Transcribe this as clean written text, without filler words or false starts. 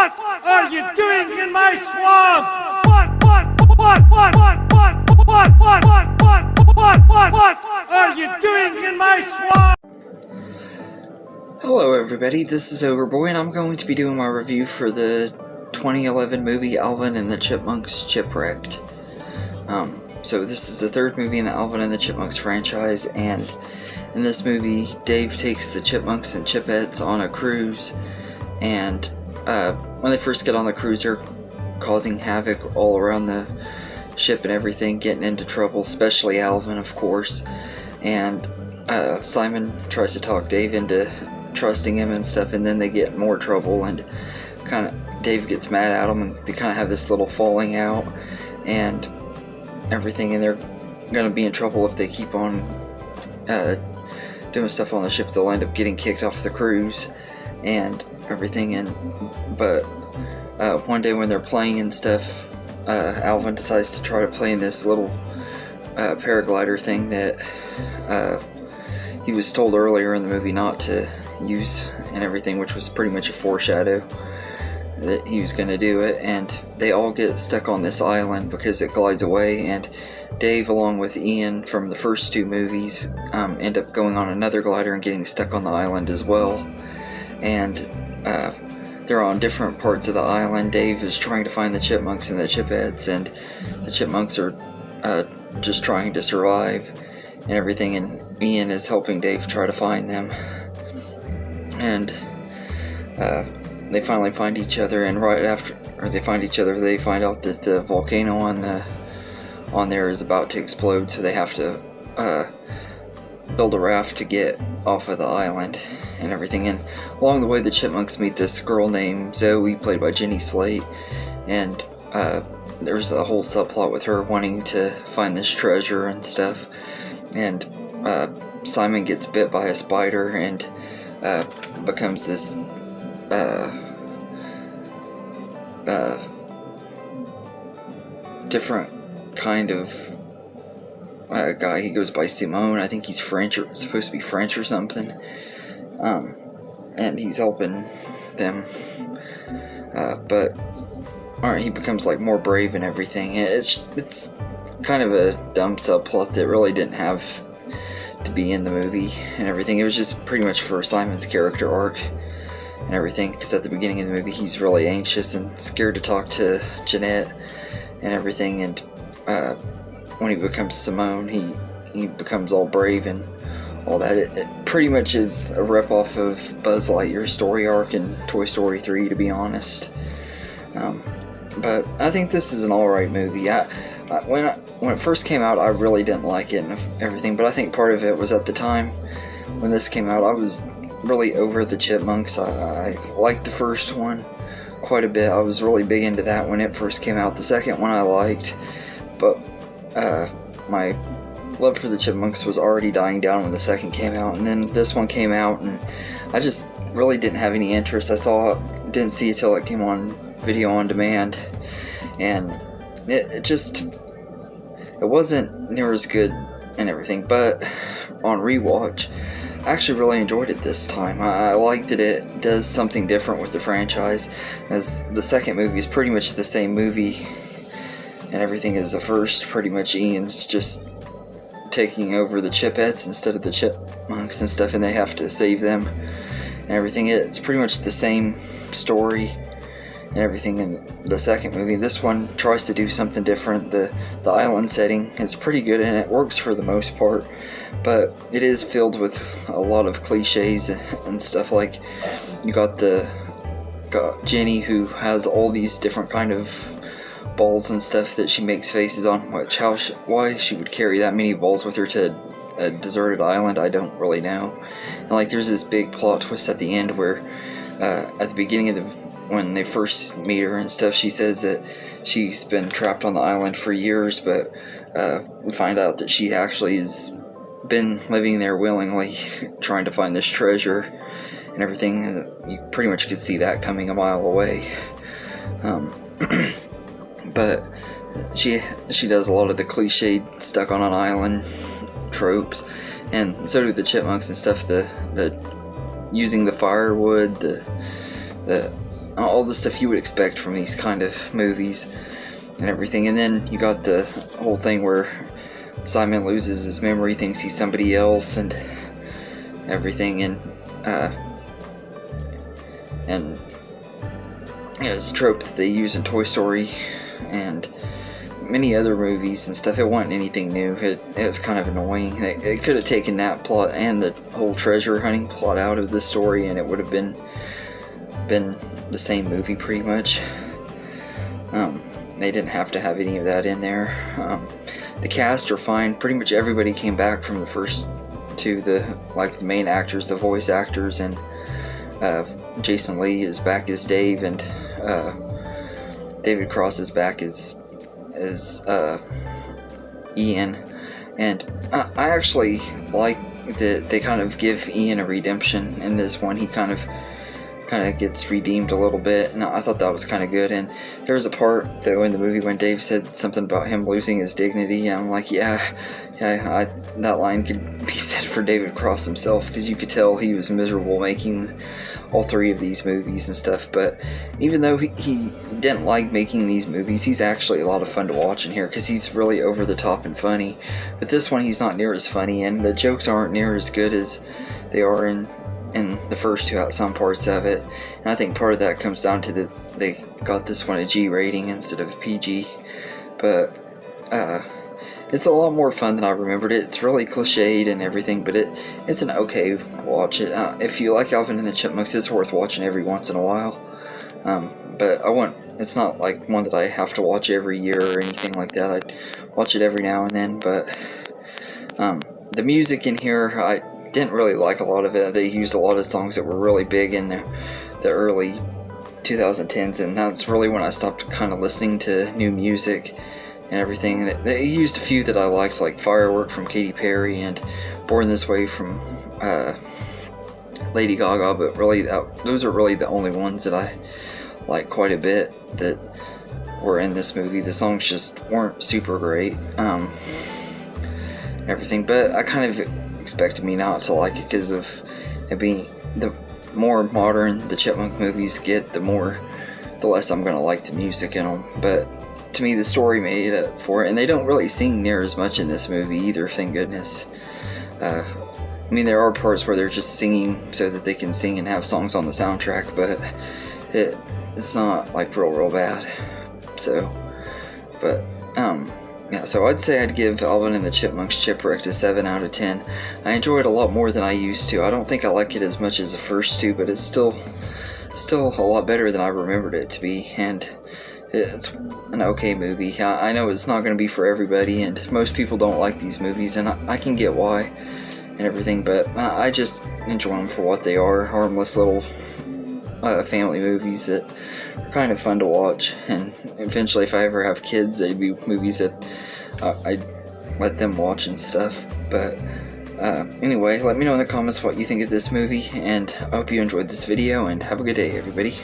What are you doing in my swamp? What are you doing in my swamp? Hello everybody, this is Overboy and I'm going to be doing my review for the 2011 movie Alvin and the Chipmunks Chipwrecked. So this is the third movie in the Alvin and the Chipmunks franchise, and in this movie Dave takes the Chipmunks and Chipettes on a cruise, and when they first get on the cruise they're causing havoc all around the ship and everything, getting into trouble, especially Alvin of course, and Simon tries to talk Dave into trusting him and stuff, and then they get in more trouble and Dave gets mad at him and they kind of have this little falling out and everything, and they're gonna be in trouble if they keep on doing stuff on the ship. They'll end up getting kicked off the cruise and everything, but one day when they're playing and stuff, Alvin decides to try to play in this little paraglider thing that he was told earlier in the movie not to use and everything, which was pretty much a foreshadow that he was going to do it, and they all get stuck on this island because it glides away, and Dave along with Ian from the first two movies end up going on another glider and getting stuck on the island as well, and they're on different parts of the island. Dave is trying to find the Chipmunks and the Chipettes, and the Chipmunks are just trying to survive and everything, and Ian is helping Dave try to find them, and they finally find each other, and right after they find each other they find out that the volcano on there is about to explode, so they have to build a raft to get off of the island and everything. And along the way the Chipmunks meet this girl named Zoe, played by Jenny Slate, and there's a whole subplot with her wanting to find this treasure and stuff, and Simon gets bit by a spider and becomes this different kind of guy. He goes by Simone. I think he's French, or supposed to be French or something, and he's helping them, but he becomes like more brave and everything. It's kind of a dumb subplot that really didn't have to be in the movie and everything. It was just pretty much for Simon's character arc and everything, because at the beginning of the movie he's really anxious and scared to talk to Jeanette and everything, and when he becomes Simone he becomes all brave and all that. It pretty much is a rip-off of Buzz Lightyear's story arc in Toy Story 3, to be honest, but I think this is an alright movie. When it first came out I really didn't like it and everything, but I think part of it was at the time when this came out I was really over the Chipmunks. I liked the first one quite a bit. I was really big into that when it first came out. The second one I liked, but my love for the Chipmunks was already dying down when the second came out, and then this one came out and I just really didn't have any interest. Didn't see it till it came on video on demand, and it wasn't near as good and everything, but on rewatch I actually really enjoyed it this time. I like that it does something different with the franchise, as the second movie is pretty much the same movie and everything as the first. Pretty much Ian's just taking over the Chipettes instead of the Chipmunks and stuff, and they have to save them and everything. It's pretty much the same story and everything in the second movie. This one tries to do something different. The island setting is pretty good and it works for the most part, but it is filled with a lot of cliches and stuff. Like you got Jenny, who has all these different kind of balls and stuff that she makes faces on, why she would carry that many balls with her to a deserted island I don't really know. And like there's this big plot twist at the end where at the beginning of when they first meet her and stuff, she says that she's been trapped on the island for years, but we find out that she actually has been living there willingly trying to find this treasure and everything. You pretty much could see that coming a mile away, but she does a lot of the cliched stuck on an island tropes, and so do the Chipmunks and stuff. The using the firewood, the all the stuff you would expect from these kind of movies and everything. And then you got the whole thing where Simon loses his memory, thinks he's somebody else, and everything, and it's a trope that they use in Toy Story and many other movies and stuff. It wasn't anything new. It was kind of annoying. It could have taken that plot and the whole treasure hunting plot out of the story, and it would have been the same movie pretty much. They didn't have to have any of that in there. The cast are fine. Pretty much everybody came back from the first two. The main actors, the voice actors, and Jason Lee is back as Dave, and David Cross is back as Ian. And I actually like that they kind of give Ian a redemption in this one. He kind of gets redeemed a little bit, and I thought that was kind of good. And there was a part though in the movie when Dave said something about him losing his dignity. I'm like, that line could be said for David Cross himself, because you could tell he was miserable making all three of these movies and stuff. But even though he didn't like making these movies, he's actually a lot of fun to watch in here, because he's really over the top and funny. But this one, he's not near as funny, and the jokes aren't near as good as they are in the first two, some parts of it. And I think part of that comes down to that they got this one a G rating instead of a PG. But it's a lot more fun than I remembered it. It's really cliched and everything, but it's an okay watch. If you like Alvin and the Chipmunks, it's worth watching every once in a while. But it's not like one that I have to watch every year or anything like that. I'd watch it every now and then. But the music in here, I didn't really like a lot of it. They used a lot of songs that were really big in the early 2010s, and that's really when I stopped kind of listening to new music and everything. They used a few that I liked, like Firework from Katy Perry and Born This Way from Lady Gaga, but really those are really the only ones that I like quite a bit that were in this movie. The songs just weren't super great and everything, but I kind of expected me not to like it because of it being the more modern the Chipmunk movies get, the less I'm gonna like the music in them. But to me, the story made up for it, and they don't really sing near as much in this movie either, thank goodness. I mean, there are parts where they're just singing so that they can sing and have songs on the soundtrack, but it's not like real bad. So, but yeah, so I'd say I'd give Alvin and the Chipmunks Chipwrecked a 7 out of 10. I enjoy it a lot more than I used to. I don't think I like it as much as the first two, but it's still a lot better than I remembered it to be, and it's an okay movie. I know it's not going to be for everybody, and most people don't like these movies, and I can get why and everything, but I just enjoy them for what they are. Harmless little family movies that are kind of fun to watch, and eventually if I ever have kids, they'd be movies that I'd let them watch and stuff. But anyway, let me know in the comments what you think of this movie, and I hope you enjoyed this video, and have a good day, everybody.